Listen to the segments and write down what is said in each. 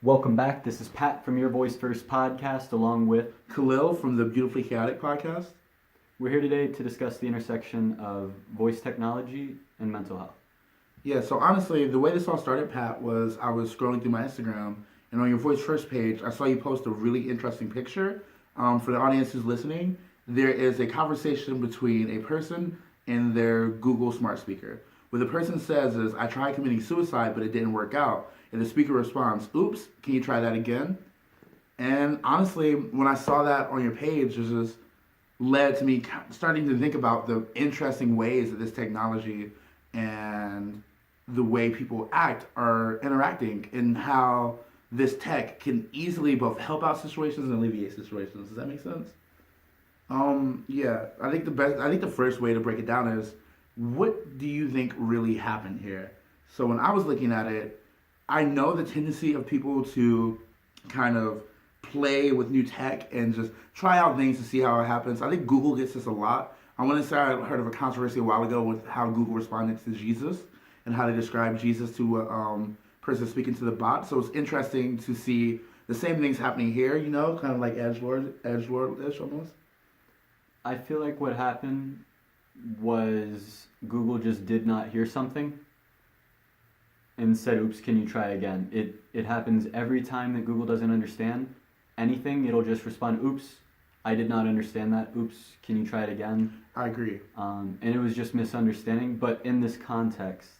Welcome back. This is Pat from Your Voice First podcast, along with Kah'lil from the Beautifully Chaotic podcast. we're here today to discuss the intersection of voice technology and mental health. Yeah, so honestly, the way this all started, Pat, was I was scrolling through my Instagram, and on your Voice First page, I saw you post a really interesting picture. For the audience who's listening, there is a conversation between a person and their Google Smart Speaker. What the person says is, I tried committing suicide, but it didn't work out. And the speaker responds, oops, can you try that again? And honestly, when I saw that on your page, it just led to me starting to think about the interesting ways that this technology and the way people act are interacting and how this tech can easily both help out situations and alleviate situations. Does that make sense? Yeah, I think the first way to break it down is, what do you think really happened here? So when I was looking at it, I know the tendency of people to kind of play with new tech and just try out things to see how it happens. I think Google gets this a lot. I want to say I heard of a controversy a while ago with how Google responded to Jesus and how they described Jesus to a person speaking to the bot. So it's interesting to see the same things happening here, you know, kind of like edgelord-ish almost. I feel like what happened was Google just did not hear something and said, oops, can you try again? It happens every time that Google doesn't understand anything. It'll just respond, oops, I did not understand that. Oops, can you try it again? I agree. And it was just misunderstanding. But in this context,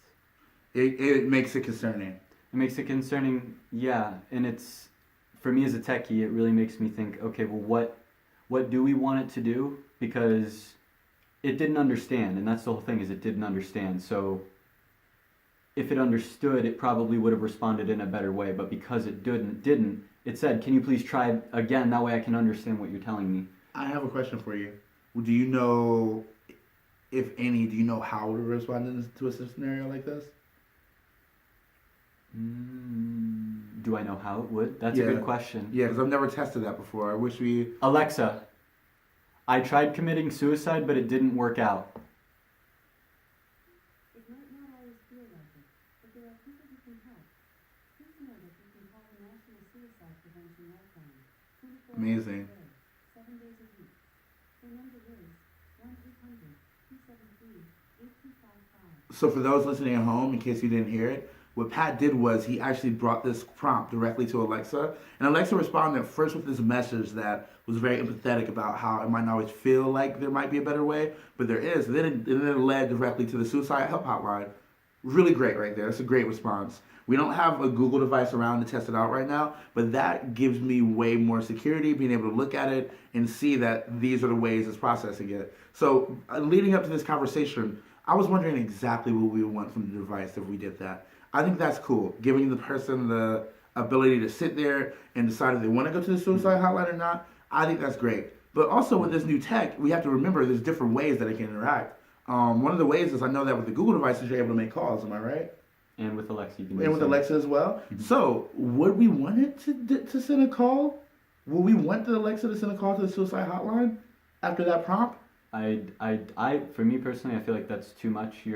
It makes it concerning. it makes it concerning, yeah. And it's, for me as a techie, it really makes me think, okay, well, what do we want it to do? Because it didn't understand, and that's the whole thing, is it didn't understand. So if it understood, it probably would have responded in a better way. But because it didn't, it said, can you please try again? That way I can understand what you're telling me. I have a question for you. Do you know, if any, do you know how to respond to a scenario like this? Do I know how it would? That's a good question. Yeah, because I've never tested that before. I wish we... Alexa, I tried committing suicide, but it didn't work out. It might not always feel like it, but there are people who can help. Please know that you can call the National Suicide Prevention Lifeline 24 Amazing. hours a day, 7 days a week. Their number is 1-800-273-8255. So for those listening at home, in case you didn't hear it, what Pat did was he actually brought this prompt directly to Alexa, and Alexa responded first with this message that was very empathetic about how it might not always feel like there might be a better way, but there is. And then it led directly to the suicide help hotline. Really great right there. It's a great response. We don't have a Google device around to test it out right now, but that gives me way more security, being able to look at it and see that these are the ways it's processing it. So leading up to this conversation, I was wondering exactly what we would want from the device if we did that. I think that's cool, giving the person the ability to sit there and decide if they want to go to the suicide hotline or not. I think that's great. But also with this new tech, we have to remember there's different ways that it can interact. One of the ways is I know that with the Google devices, you're able to make calls. Am I right? And with Alexa, you can do And with so. Alexa as well. Mhm. So would we want it to send a call? Would we want the Alexa to send a call to the suicide hotline after that prompt? For me personally, I feel like that's too much.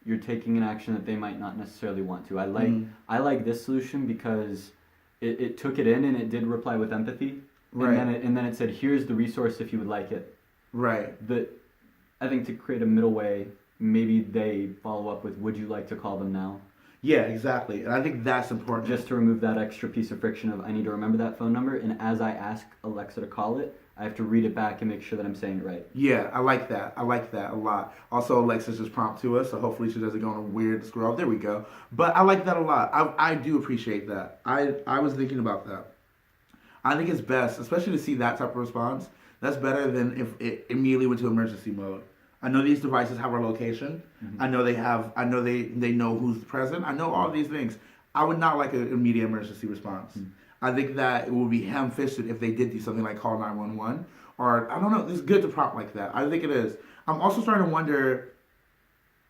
You're taking an action that they might not necessarily want to. I like this solution because it took it in and it did reply with empathy. Right. And then it said, here's the resource if you would like it. Right. But I think to create a middle way, maybe they follow up with, would you like to call them now? Yeah, exactly. And I think that's important. Just to remove that extra piece of friction of, I need to remember that phone number, and as I ask Alexa to call it, I have to read it back and make sure that I'm saying it right. Yeah, I like that. I like that a lot. Also, Alexa's just prompt to us, so hopefully she doesn't go on a weird scroll. There we go. But I like that a lot. I do appreciate that. I was thinking about that. I think it's best, especially to see that type of response. That's better than if it immediately went to emergency mode. I know these devices have our location. Mm-hmm. I know they know who's present. I know all these things. I would not like an immediate emergency response. Mm-hmm. I think that it would be ham-fisted if they did do something like call 911. Or, I don't know, it's good to prompt like that. I think it is. I'm also starting to wonder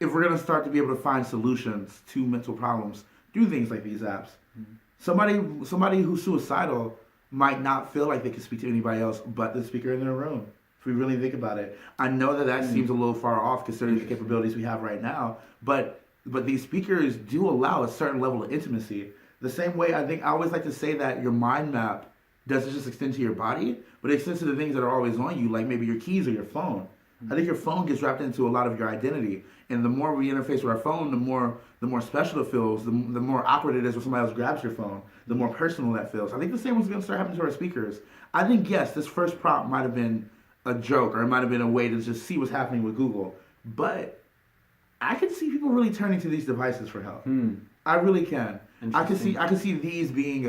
if we're going to start to be able to find solutions to mental problems through things like these apps. Mm-hmm. Somebody who's suicidal might not feel like they can speak to anybody else but the speaker in their room. If we really think about it, I know that seems a little far off considering the capabilities we have right now, but these speakers do allow a certain level of intimacy The same way I think I always like to say that your mind map doesn't just extend to your body, but it extends to the things that are always on you, like maybe your keys or your phone. I think your phone gets wrapped into a lot of your identity, and the more we interface with our phone, the more special it feels, the more awkward it is when somebody else grabs your phone, the more personal that feels. I think the same was going to start happening to our speakers. I think yes, this first prompt might have been a joke, or it might have been a way to just see what's happening with Google, but I can see people really turning to these devices for help. I really can. I can see these being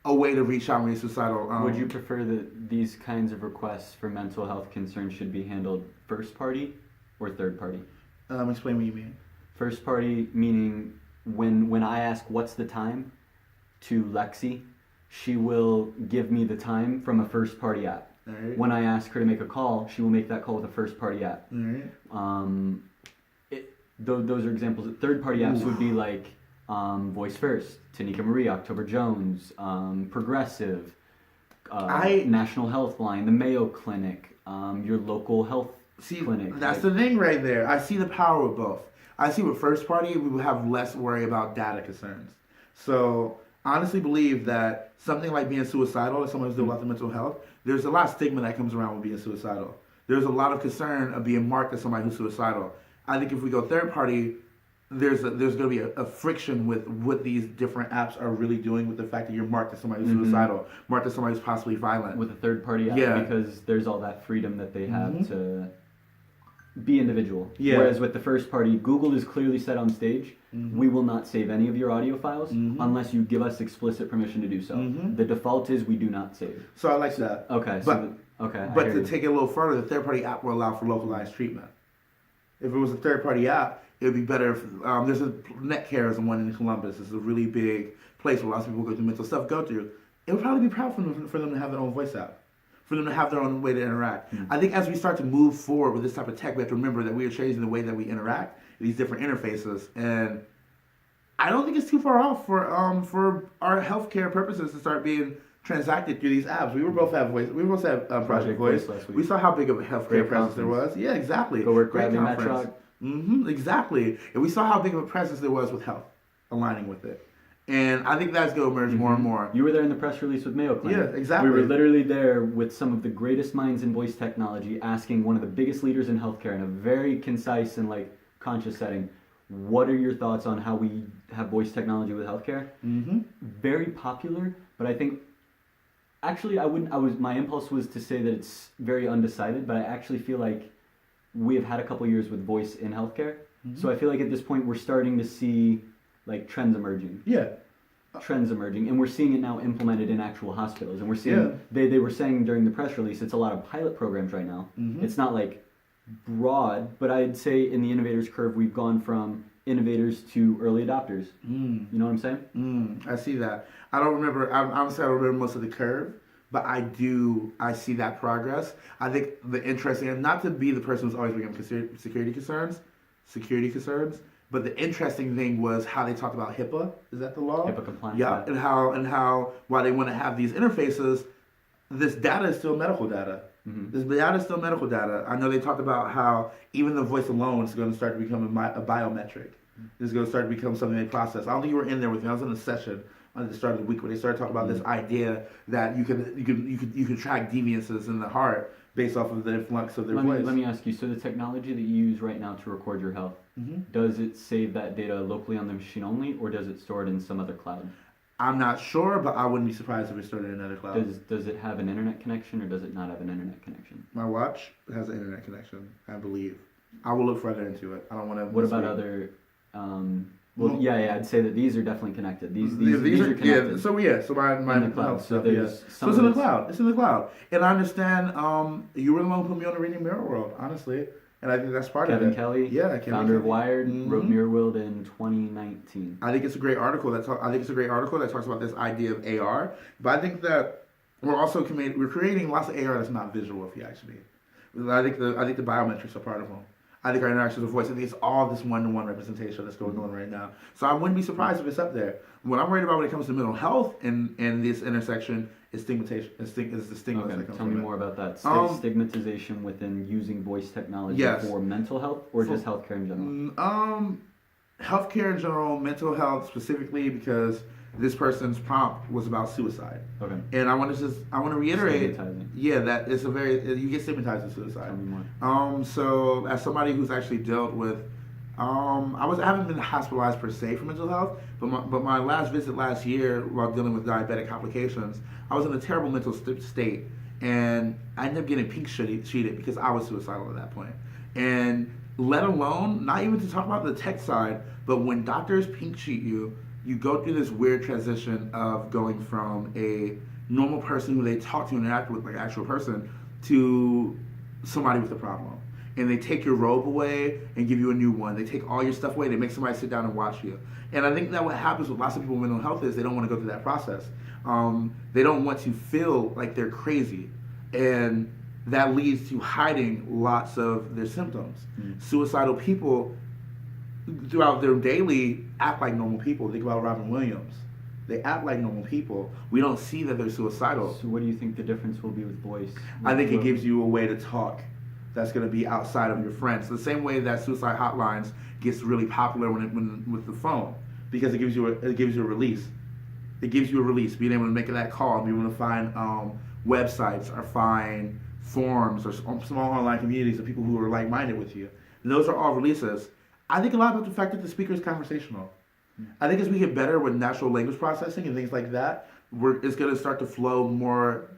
a way to reach out when you're suicidal. Would you prefer that these kinds of requests for mental health concerns should be handled first party or third party? Explain what you mean. First party meaning when I ask what's the time to Lexi, she will give me the time from a first party app. Right. When I ask her to make a call, she will make that call with a first party app. Right. Those are examples. Third party apps would be like Voice First, Tanika Marie, October Jones, Progressive, National Health Line, the Mayo Clinic, your local health clinic. That's the thing right there. I see the power of both. I see with first party, we would have less worry about data concerns. So I honestly believe that something like being suicidal, or someone who's dealing with mental health, there's a lot of stigma that comes around with being suicidal. There's a lot of concern of being marked as somebody who's suicidal. I think if we go third party, there's going to be a friction with what these different apps are really doing with the fact that you're marked as somebody who's suicidal, marked as somebody who's possibly violent. With a third party app, because there's all that freedom that they have to be individual. Yeah. Whereas with the first party, Google is clearly set on stage. We will not save any of your audio files unless you give us explicit permission to do so. The default is we do not save. So I like that. Okay. But to take it a little further, the third party app will allow for localized treatment. If it was a third party app, it would be better if there's a NetCare is one in Columbus. It's a really big place where lots of people go through mental stuff go through. It would probably be proud for them to have their own voice app, for them to have their own way to interact. I think as we start to move forward with this type of tech, we have to remember that we are changing the way that we interact, these different interfaces, and I don't think it's too far off for our healthcare purposes to start being transacted through these apps. We both have Project Voice. We saw how big of a healthcare presence there was. Yeah, exactly. Go work Great grabbing conference. Exactly. And we saw how big of a presence there was with health aligning with it. And I think that's going to emerge more and more. You were there in the press release with Mayo Clinic. Yeah, exactly. We were literally there with some of the greatest minds in voice technology, asking one of the biggest leaders in healthcare in a very concise and conscious setting, what are your thoughts on how we have voice technology with healthcare? Very popular, but I think actually my impulse was to say that it's very undecided, but I actually feel like we have had a couple years with voice in healthcare. So I feel like at this point we're starting to see trends emerging. Yeah. Trends emerging, and we're seeing it now implemented in actual hospitals. And we're seeing they were saying during the press release, it's a lot of pilot programs right now. It's not broad, but I'd say in the innovators curve we've gone from innovators to early adopters. You know what I'm saying? I see that. I don't remember. Honestly, I don't remember most of the curve, but I see that progress. I think the interesting, and not to be the person who's always bringing up security concerns, but the interesting thing was how they talked about HIPAA. Is that the law? HIPAA compliance. Yeah, and how while they want to have these interfaces, this data is still medical data. This data is still medical data. I know they talked about how even the voice alone is going to start to become a biometric. It's going to start to become something they process. I don't think you were in there with me. I was in a session at the start of the week where they started talking about this idea that you could track deviances in the heart based off of the influx of their voice. Let me ask you. So the technology that you use right now to record your health, does it save that data locally on the machine only, or does it store it in some other cloud? I'm not sure, but I wouldn't be surprised if it stored in another cloud. Does it have an internet connection, or does it not have an internet connection? My watch has an internet connection, I believe. I will look further into it. I don't want to. What about other? I'd say that these are definitely connected. These are connected. Yeah. So my in the cloud. So there's so it's in the cloud. It's in the cloud. And I understand. You were the one who put me on the reading Mirror World, honestly, and I think that's part of it. Kevin Kelly, founder of Wired, wrote Mirror World in 2019. I think it's a great article that talks about this idea of AR. But I think that we're creating lots of AR that's not visual. If you ask me, I think the biometrics are part of them. I think our interactions with voice, I think it's all this one-to-one representation that's going on right now. So I wouldn't be surprised if it's up there. What I'm worried about when it comes to mental health and this intersection is stigmatization. Is the stigma that comes Tell from me it. more about that. Stigmatization within using voice technology for mental health, or just healthcare in general? Healthcare in general, mental health specifically, because this person's prompt was about suicide. Okay. And I want to reiterate, Stigmatizing. yeah, that it's you get stigmatized with suicide. Tell me more. So as somebody who's actually dealt with, I haven't been hospitalized per se for mental health, but my last visit last year while dealing with diabetic complications, I was in a terrible mental state, and I ended up getting pink sheeted because I was suicidal at that point. And let alone, not even to talk about the tech side, but when doctors pink sheet you, you go through this weird transition of going from a normal person who they talk to and interact with like an actual person to somebody with a problem. And they take your robe away and give you a new one. They take all your stuff away. They make somebody sit down and watch you. And I think that what happens with lots of people with mental health is they don't want to go through that process. They don't want to feel like they're crazy. And that leads to hiding lots of their symptoms. Suicidal people throughout their daily act like normal people. Think about Robin Williams. They act like normal people. We don't see that they're suicidal. So what do you think the difference will be with voice? I think it gives you a way to talk that's going to be outside of your friends. The same way that suicide hotlines gets really popular when with the phone, because it gives you a release. It gives you a release, being able to make that call, being able to find websites or find forums or small online communities of people who are like-minded with you. And those are all releases. I think a lot about the fact that the speaker is conversational. I think as we get better with natural language processing and things like that, it's going to start to flow more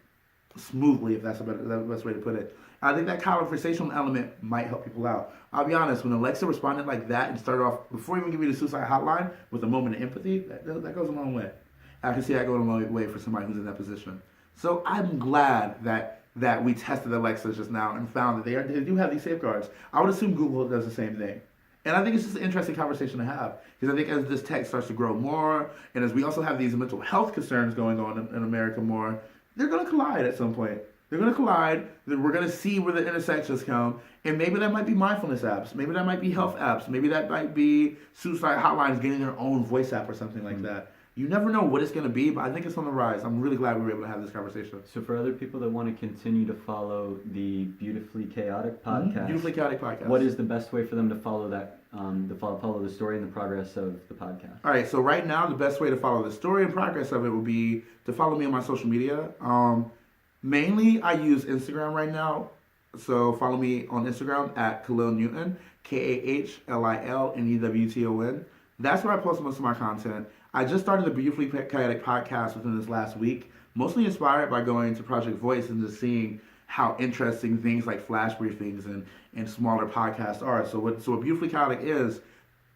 smoothly, if that's the best way to put it. I think that conversational element might help people out. I'll be honest, when Alexa responded like that and started off, before even giving me the suicide hotline, with a moment of empathy, that goes a long way. I can see that going a long way for somebody who's in that position. So I'm glad that we tested Alexa just now and found that they do have these safeguards. I would assume Google does the same thing. And I think it's just an interesting conversation to have, because I think as this tech starts to grow more, and as we also have these mental health concerns going on in America more, they're going to collide at some point. They're going to collide. We're going to see where the intersections come. And maybe that might be mindfulness apps. Maybe that might be health apps. Maybe that might be suicide hotlines getting their own voice app or something like that. You never know what it's going to be, but I think it's on the rise. I'm really glad we were able to have this conversation. So for other people that want to continue to follow the Beautifully Chaotic podcast, Beautifully Chaotic podcast. what is the best way for them to follow that, follow the story and the progress of the podcast? All right, so right now the best way to follow the story and progress of it would be to follow me on my social media. Mainly, I use Instagram right now. So follow me on Instagram at Kah'lil Newton, KAHLILNEWTON. That's where I post most of my content. I just started the Beautifully Chaotic podcast within this last week, mostly inspired by going to Project Voice and just seeing how interesting things like flash briefings and smaller podcasts are. So what Beautifully Chaotic is,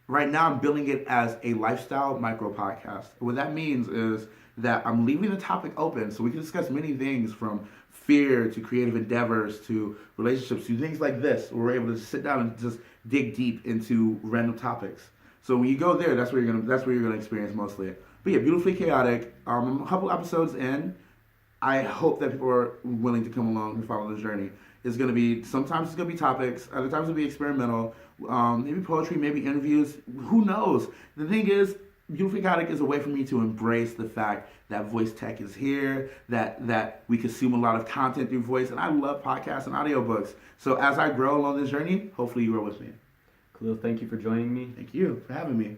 right now I'm building it as a lifestyle micro podcast. What that means is that I'm leaving the topic open so we can discuss many things, from fear to creative endeavors to relationships to things like this, where we're able to sit down and just dig deep into random topics. So when you go there, that's where you're gonna experience mostly. But yeah, Beautifully Chaotic. A couple episodes in, I hope that people are willing to come along and follow the journey. Sometimes it's gonna be topics, other times it'll be experimental, maybe poetry, maybe interviews. Who knows? The thing is, Beautifully Chaotic is a way for me to embrace the fact that voice tech is here, that we consume a lot of content through voice, and I love podcasts and audiobooks. So as I grow along this journey, hopefully you are with me. Kah'lil, thank you for joining me. Thank you for having me.